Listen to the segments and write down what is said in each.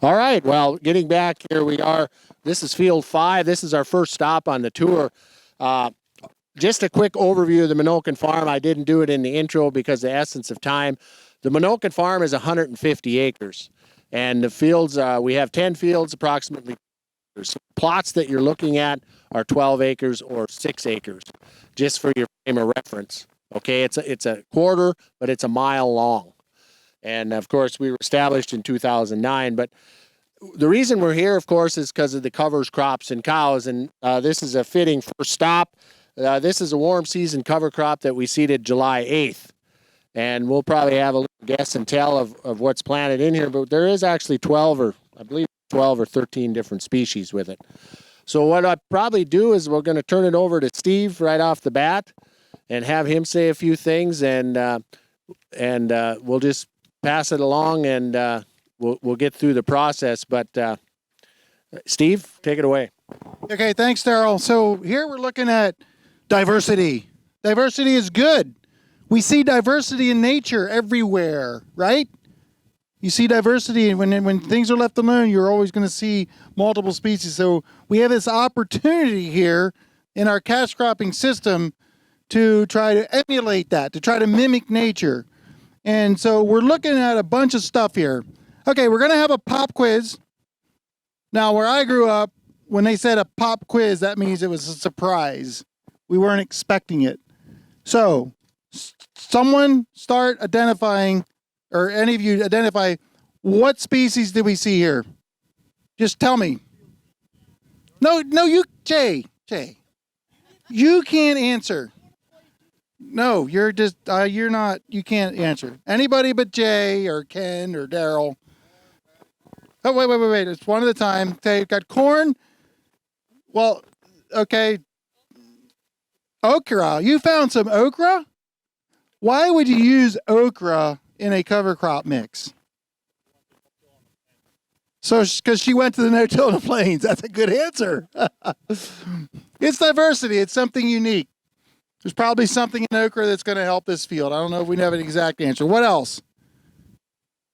All right. Well, getting back here, we are. This is Field 5. This is our first stop on the tour. Uh, just a quick overview of the Minokan Farm. I didn't do it in the intro because of the essence of time. The Minokan Farm is 150 acres. And the fields, we have 10 fields approximately. Plots that you're looking at are 12 acres or 6 acres, just for your frame of reference. Okay, it's a quarter, but it's a mile long. And of course, we were established in 2009. But the reason we're here, of course, is because of the covers, crops, and cows. And this is a fitting first stop. This is a warm season cover crop that we seeded July 8th. And we'll probably have a little guess and tell of what's planted in here. But there is actually 12 or 13 different species with it. So what I probably do is we're going to turn it over to Steve right off the bat and have him say a few things, and we'll just pass it along, and we'll get through the process. But Steve, take it away. Okay, thanks, Daryl. So here we're looking at diversity. Diversity is good. We see diversity in nature everywhere, right? You see diversity, and when things are left alone, you're always going to see multiple species. So we have this opportunity here in our cash cropping system to try to emulate that, to try to mimic nature. And so we're looking at a bunch of stuff here. Okay, we're going to have a pop quiz. Now, where I grew up, when they said a pop quiz, that means it was a surprise. We weren't expecting it. So someone start identifying, or any of you identify, what species did we see here? Just tell me. No, Jay, you can't answer. No, you're just, you're not, you can't answer. Anybody but Jay or Ken or Daryl. Oh, wait. It's one at a time. Okay, you've got corn. Well, okay. Okra. You found some okra? Why would you use okra in a cover crop mix? So, because she went to the no-till in the plains. That's a good answer. It's diversity. It's something unique. There's probably something in okra that's going to help this field. I don't know if we have an exact answer. What else?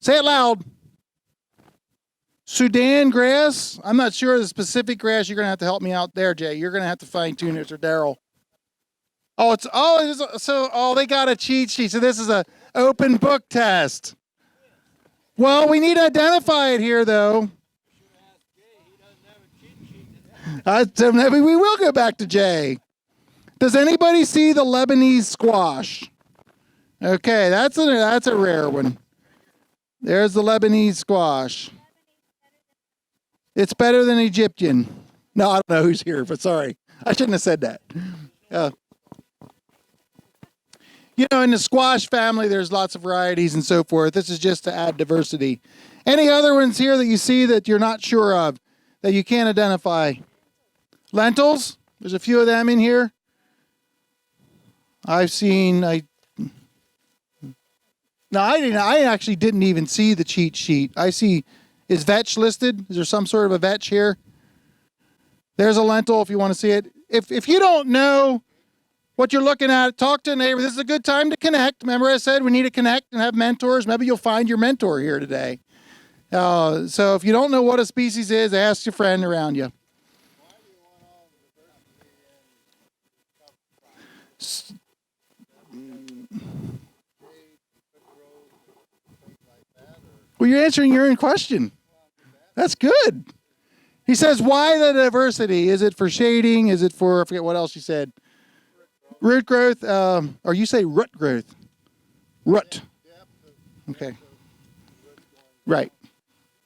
Say it loud. Sudan grass. I'm not sure of the specific grass. You're going to have to help me out there, Jay. You're going to have to fine-tune it, or Daryl. They got a cheat sheet. So this is a open book test. Well, we need to identify it here, though. Maybe we will go back to Jay. Does anybody see the Lebanese squash? Okay, that's a rare one. There's the Lebanese squash. It's better than Egyptian. No, I don't know who's here, but sorry. I shouldn't have said that. In the squash family, there's lots of varieties and so forth. This is just to add diversity. Any other ones here that you see that you're not sure of, that you can't identify? Lentils? There's a few of them in here. I actually didn't even see the cheat sheet. I see, is vetch listed? Is there some sort of a vetch here? There's a lentil if you want to see it. If you don't know what you're looking at, talk to a neighbor. This is a good time to connect. Remember I said we need to connect and have mentors. Maybe you'll find your mentor here today. So if you don't know what a species is, ask your friend around you. Well, you're answering your own question. That's good. He says, why the diversity? Is it for shading? Is it for, I forget what else you said. Root growth, or you say root growth. Root. Okay. Right.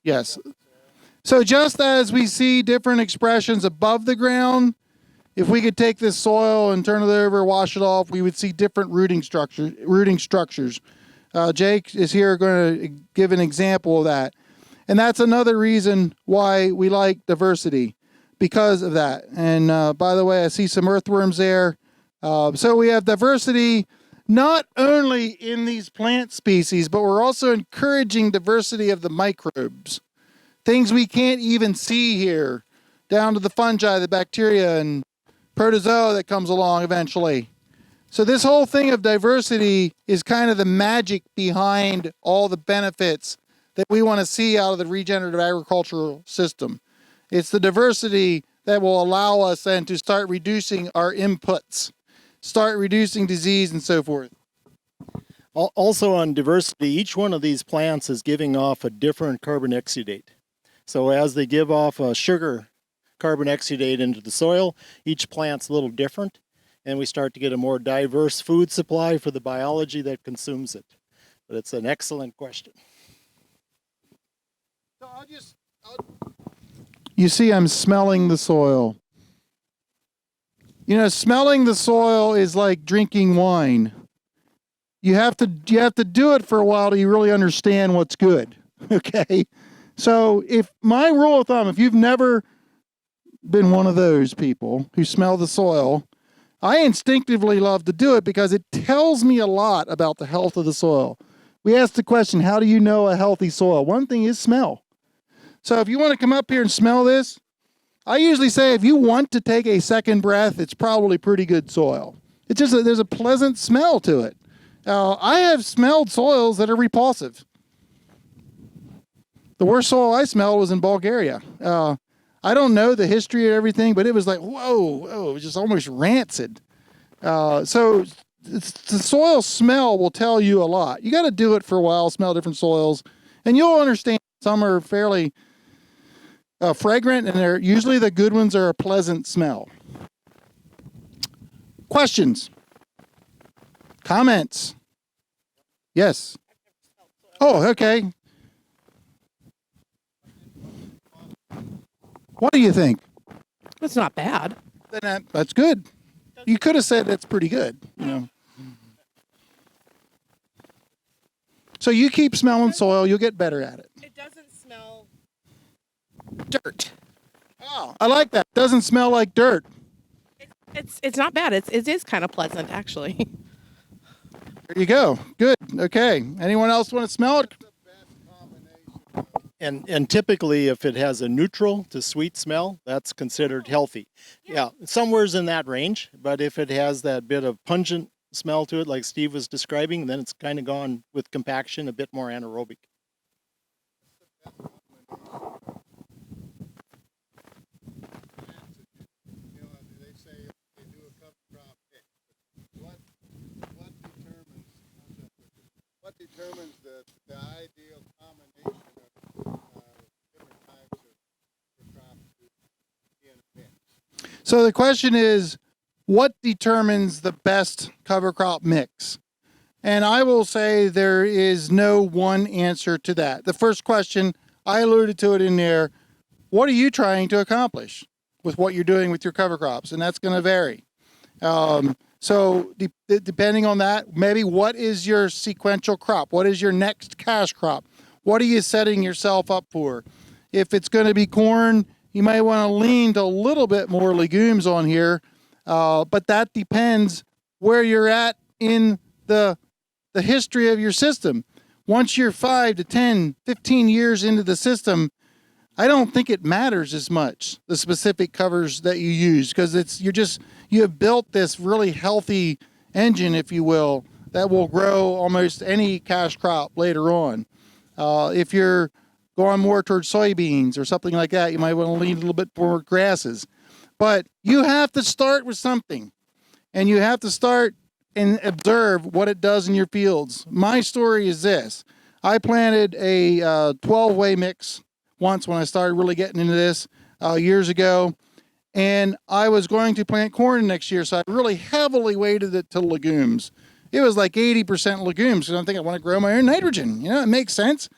Yes. So just as we see different expressions above the ground, if we could take this soil and turn it over, wash it off, we would see different rooting structures. Jake is here going to give an example of that. And that's another reason why we like diversity, because of that. And by the way, I see some earthworms there. So we have diversity not only in these plant species, but we're also encouraging diversity of the microbes. Things we can't even see here, down to the fungi, the bacteria, and protozoa that comes along eventually. So this whole thing of diversity is kind of the magic behind all the benefits that we want to see out of the regenerative agricultural system. It's the diversity that will allow us then to start reducing our inputs, start reducing disease and so forth. Also on diversity, each one of these plants is giving off a different carbon exudate. So as they give off a sugar carbon exudate into the soil, each plant's a little different, and we start to get a more diverse food supply for the biology that consumes it. But it's an excellent question. So you see, I'm smelling the soil. You know, smelling the soil is like drinking wine. You have to do it for a while till you really understand what's good. Okay? So if my rule of thumb, if you've never been one of those people who smell the soil, I instinctively love to do it because it tells me a lot about the health of the soil. We ask the question, how do you know a healthy soil? One thing is smell. So if you want to come up here and smell this, I usually say if you want to take a second breath, it's probably pretty good soil. It's just there's a pleasant smell to it. I have smelled soils that are repulsive. The worst soil I smelled was in Bulgaria. I don't know the history of everything, but it was like, whoa, it was just almost rancid. So the soil smell will tell you a lot. You got to do it for a while, smell different soils, and you'll understand some are fairly fragrant, and usually the good ones are a pleasant smell. Questions? Comments? Yes. Oh, okay. What do you think? It's not bad. Then that's good. You could have said that's pretty good. You know. So you keep smelling soil, you'll get better at it. It doesn't smell dirt. Oh, I like that. Doesn't smell like dirt. It's not bad. It is kind of pleasant actually. There you go. Good. Okay. Anyone else want to smell it? And typically, if it has a neutral to sweet smell, that's considered healthy. Yeah, somewhere's in that range. But if it has that bit of pungent smell to it, like Steve was describing, then it's kind of gone with compaction, a bit more anaerobic. What determines the ideal combination of different types of crops in a mix? So the question is, what determines the best cover crop mix? And I will say there is no one answer to that. The first question, I alluded to it in there, what are you trying to accomplish with what you're doing with your cover crops? And that's going to vary. So depending on that, maybe what is your sequential crop? What is your next cash crop? What are you setting yourself up for? If it's going to be corn, you might want to lean to a little bit more legumes on here, but that depends where you're at in the history of your system. Once you're 5 to 10, 15 years into the system, I don't think it matters as much, the specific covers that you use, because you have built this really healthy engine, if you will, that will grow almost any cash crop later on. If you're going more towards soybeans or something like that, you might want to lean a little bit more grasses. But you have to start with something, and you have to start and observe what it does in your fields. My story is this. I planted a 12-way mix once when I started really getting into this years ago, and I was going to plant corn next year, so I really heavily weighted it to legumes. It was like 80% legumes, because I think I want to grow my own nitrogen. You know, it makes sense.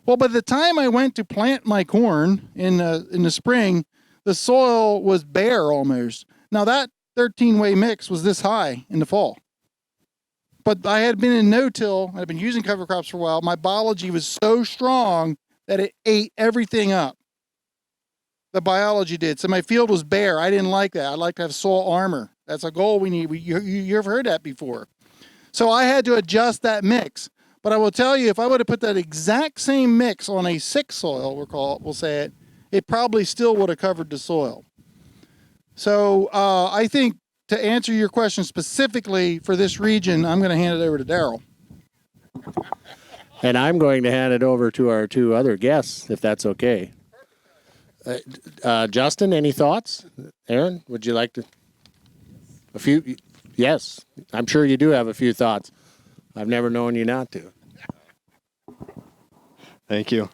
Well, by the time I went to plant my corn in the spring, the soil was bare almost. Now that 13-way mix was this high in the fall. But I had been in no-till, I'd been using cover crops for a while. My biology was so strong that it ate everything up. The biology did. So my field was bare. I didn't like that. I like to have soil armor. That's a goal we need. You've heard that before. So I had to adjust that mix. But I will tell you, if I would have put that exact same mix on a 6 soil, we'll say it, it probably still would have covered the soil. So I think to answer your question specifically for this region, I'm going to hand it over to Daryl. And I'm going to hand it over to our two other guests, if that's okay. Justin, any thoughts? Aaron, would you like to? A few? Yes, I'm sure you do have a few thoughts. I've never known you not to. Thank you.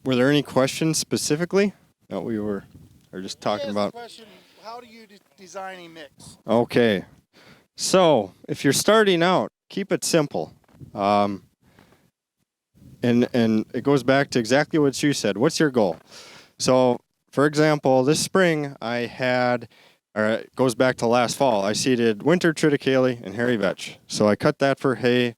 Were there any questions specifically that we were just talking about? Question, how do you design a mix? Okay. So if you're starting out, keep it simple. And it goes back to exactly what you said. What's your goal? So, for example, this spring it goes back to last fall. I seeded winter triticale and hairy vetch. So I cut that for hay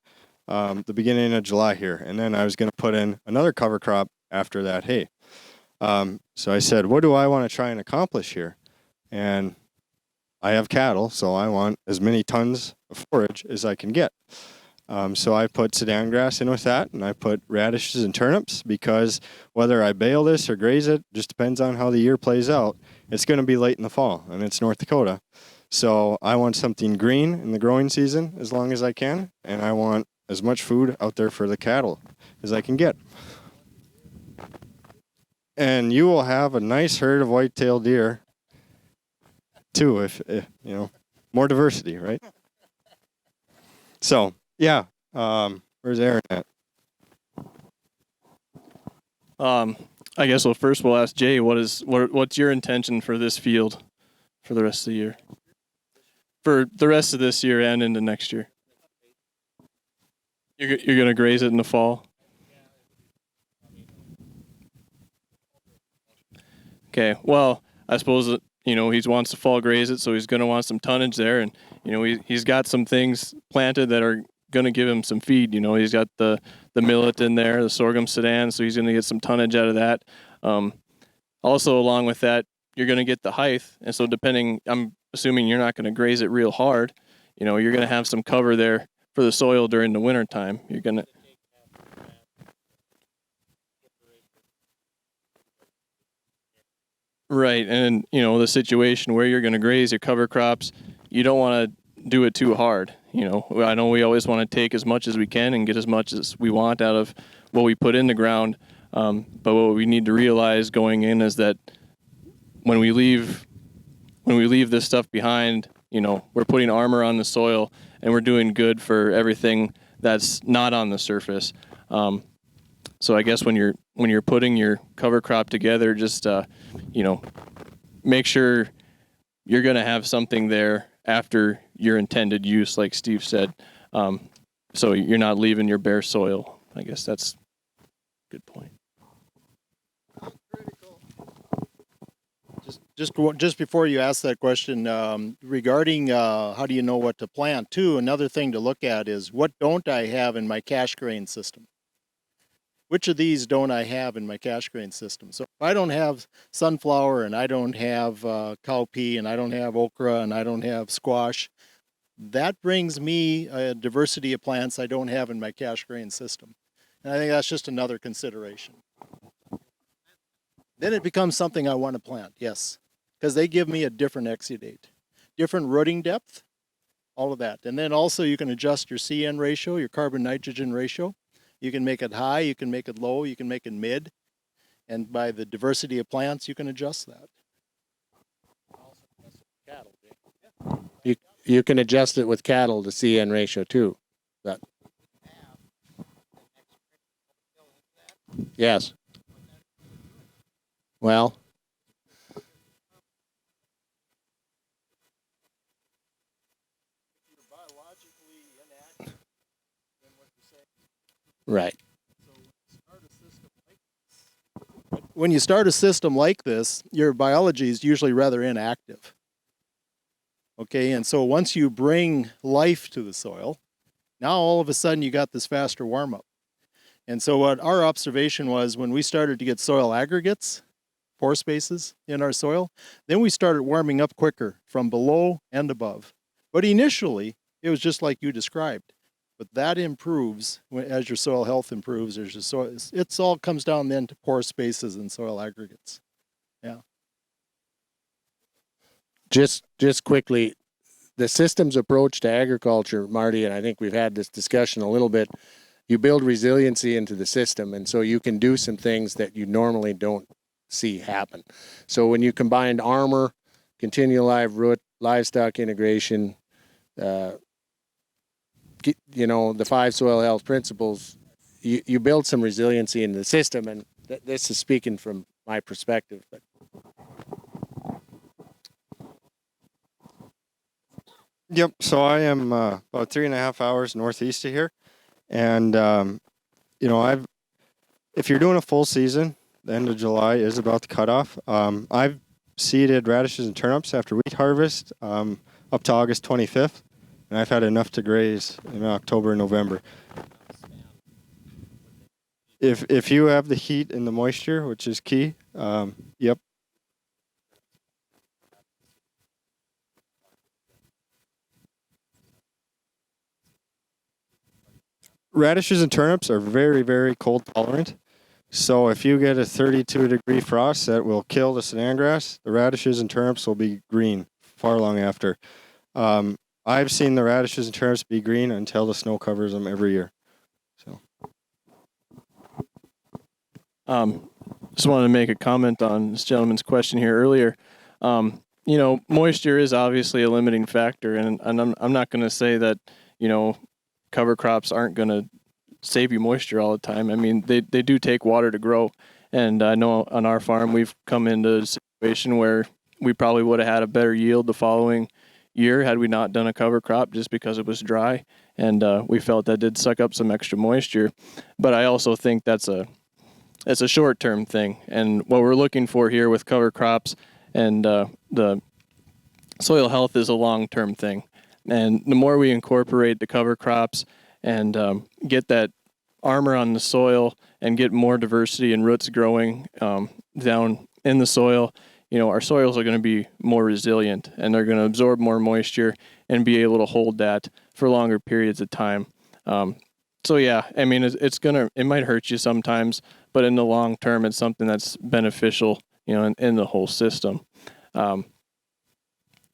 the beginning of July here. And then I was going to put in another cover crop after that hay. So I said, what do I want to try and accomplish here? And I have cattle, so I want as many tons of forage as I can get. So I put Sudan grass in with that, and I put radishes and turnips because whether I bale this or graze it just depends on how the year plays out. It's going to be late in the fall, and it's North Dakota. So I want something green in the growing season as long as I can, and I want as much food out there for the cattle as I can get. And you will have a nice herd of white-tailed deer too, if more diversity, right? So, yeah, where's Aaron at? I guess first we'll ask Jay, what's your intention for this field for the rest of the year? For the rest of this year and into next year? You're going to graze it in the fall? Okay, well, I suppose he wants to fall graze it, so he's going to want some tonnage there, and he's got some things planted that are going to give him some feed. He's got the millet in there, the sorghum Sudan, so he's going to get some tonnage out of that. Also, along with that, you're going to get the height, and so I'm assuming you're not going to graze it real hard. You're going to have some cover there for the soil during the winter time. You're going to. Right, and the situation where you're going to graze your cover crops, you don't want to do it too hard. I know we always want to take as much as we can and get as much as we want out of what we put in the ground. But what we need to realize going in is that when we leave this stuff behind, we're putting armor on the soil and we're doing good for everything that's not on the surface. So I guess when you're putting your cover crop together, just make sure you're going to have something there after your intended use, like Steve said. So you're not leaving your bare soil. I guess that's a good point. Just before you ask that question, regarding how do you know what to plant too, another thing to look at is what don't I have in my cash grain system? Which of these don't I have in my cash grain system? So if I don't have sunflower and I don't have cowpea and I don't have okra and I don't have squash, that brings me a diversity of plants I don't have in my cash grain system. And I think that's just another consideration. Then it becomes something I want to plant, yes, because they give me a different exudate, different rooting depth, all of that. And then also you can adjust your CN ratio, your carbon-nitrogen ratio. You can make it high, you can make it low, you can make it mid, and by the diversity of plants, you can adjust that. You can adjust it with cattle to CN ratio too. Yes. Well. Right. When you start a system like this, your biology is usually rather inactive. Okay, and so once you bring life to the soil, now all of a sudden you got this faster warm-up. And so what our observation was when we started to get soil aggregates, pore spaces in our soil, then we started warming up quicker from below and above. But initially, it was just like you described. But that improves as your soil health improves. As your soil, it's all comes down then to pore spaces and soil aggregates. Yeah. Just quickly, the systems approach to agriculture, Marty, and I think we've had this discussion a little bit. You build resiliency into the system, and so you can do some things that you normally don't see happen. So when you combine armor, continual live root, livestock integration, the 5 soil health principles, you build some resiliency in the system, and this is speaking from my perspective. But Yep. So I am about 3.5 hours northeast of here, and if you're doing a full season, the end of July is about the cutoff. I've seeded radishes and turnips after wheat harvest up to August 25th, and I've had enough to graze in October and November. If you have the heat and the moisture, which is key, yep. Radishes and turnips are very, very cold tolerant. So if you get a 32-degree frost that will kill the Sudan grass, the radishes and turnips will be green far long after. I've seen the radishes and turnips be green until the snow covers them every year. So, just wanted to make a comment on this gentleman's question here earlier. Moisture is obviously a limiting factor, and I'm not going to say that cover crops aren't going to save you moisture all the time. I mean, they do take water to grow. And I know on our farm, we've come into a situation where we probably would have had a better yield the following year had we not done a cover crop just because it was dry. And we felt that did suck up some extra moisture. But I also think it's a short-term thing. And what we're looking for here with cover crops and the soil health is a long-term thing. And the more we incorporate the cover crops and get that armor on the soil and get more diversity and roots growing down in the soil, our soils are going to be more resilient and they're going to absorb more moisture and be able to hold that for longer periods of time. So yeah, I mean, it might hurt you sometimes, but in the long term, it's something that's beneficial, in the whole system.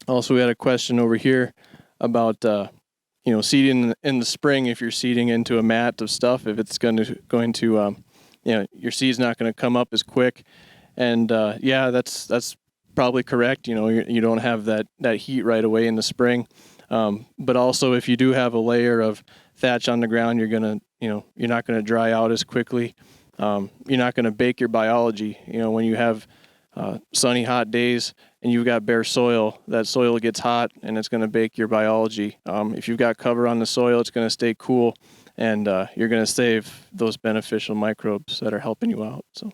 Also, we had a question over here about seeding in the spring. If you're seeding into a mat of stuff, if it's going to your seed's not going to come up as quick. And that's probably correct. You don't have that heat right away in the spring. But also, if you do have a layer of thatch on the ground, you're not going to dry out as quickly. You're not going to bake your biology. When you have sunny, hot days and you've got bare soil, that soil gets hot and it's going to bake your biology. If you've got cover on the soil, it's going to stay cool, and you're going to save those beneficial microbes that are helping you out. So,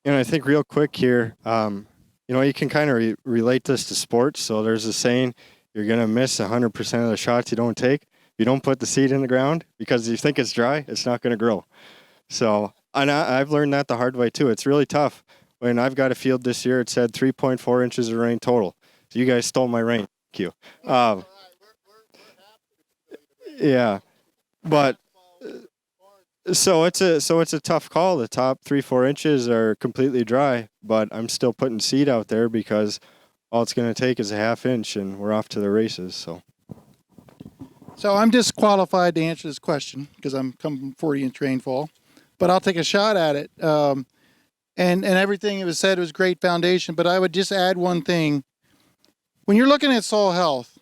I think real quick here, you can kind of relate this to sports. So there's a saying, you're going to miss 100% of the shots you don't take. If you don't put the seed in the ground because you think it's dry, it's not going to grow. So, and I've learned that the hard way too. It's really tough. When I've got a field this year, it said 3.4 inches of rain total. So you guys stole my rain. Thank you. Yeah, but so it's a tough call. The top 3-4 inches are completely dry, but I'm still putting seed out there because all it's going to take is a half inch, and we're off to the races. So I'm disqualified to answer this question because I'm coming from 40-inch rainfall, but I'll take a shot at it. And everything it was said was great foundation, but I would just add one thing. When you're looking at soil health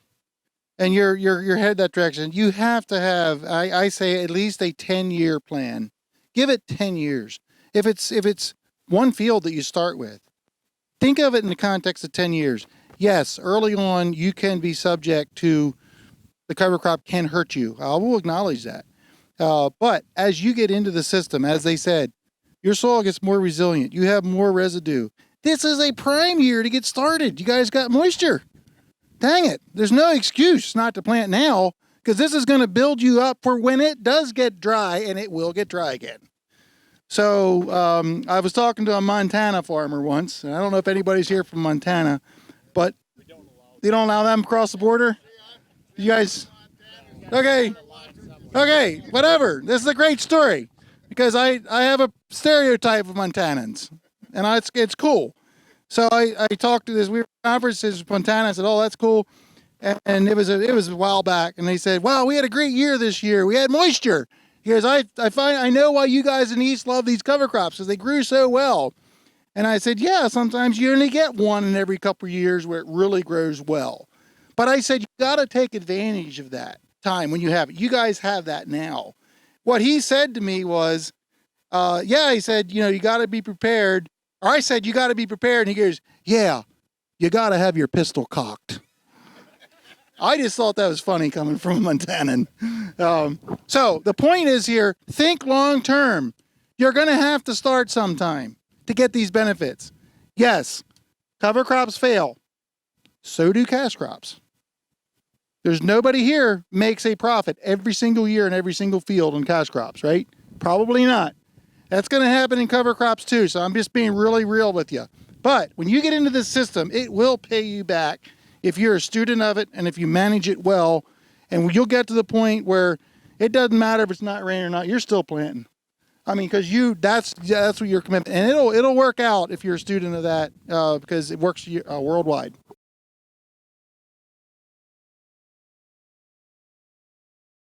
and you're headed that direction, you have to have, I say, at least a 10-year plan. Give it 10 years. If it's one field that you start with, think of it in the context of 10 years. Yes, early on you can be subject to the cover crop can hurt you. I will acknowledge that. But as you get into the system, as they said, your soil gets more resilient. You have more residue. This is a prime year to get started. You guys got moisture. Dang it. There's no excuse not to plant now because this is going to build you up for when it does get dry, and it will get dry again. So I was talking to a Montana farmer once, and I don't know if anybody's here from Montana, but they don't allow them across the border? You guys? Okay, whatever. This is a great story. Because I have a stereotype of Montanans, and it's cool. So I talked to this. We were at conferences with Montana. I said, "Oh, that's cool," and it was a while back. And they said, "Wow, we had a great year this year. We had moisture." He goes, I know why you guys in the East love these cover crops because they grew so well." And I said, "Yeah, sometimes you only get one in every couple of years where it really grows well." But I said, "You got to take advantage of that time when you have it. You guys have that now." What he said to me was, "Yeah," he said, "you got to be prepared." Or I said, "You got to be prepared." And he goes, "Yeah, you got to have your pistol cocked." I just thought that was funny coming from a Montanan. So the point is here, think long term. You're going to have to start sometime to get these benefits. Yes, cover crops fail. So do cash crops. There's nobody here makes a profit every single year in every single field on cash crops, right? Probably not. That's going to happen in cover crops too. So I'm just being really real with you. But when you get into this system, it will pay you back if you're a student of it and if you manage it well. And you'll get to the point where it doesn't matter if it's not raining or not, you're still planting. I mean, because that's what your commitment, and it'll work out if you're a student of that because it works worldwide.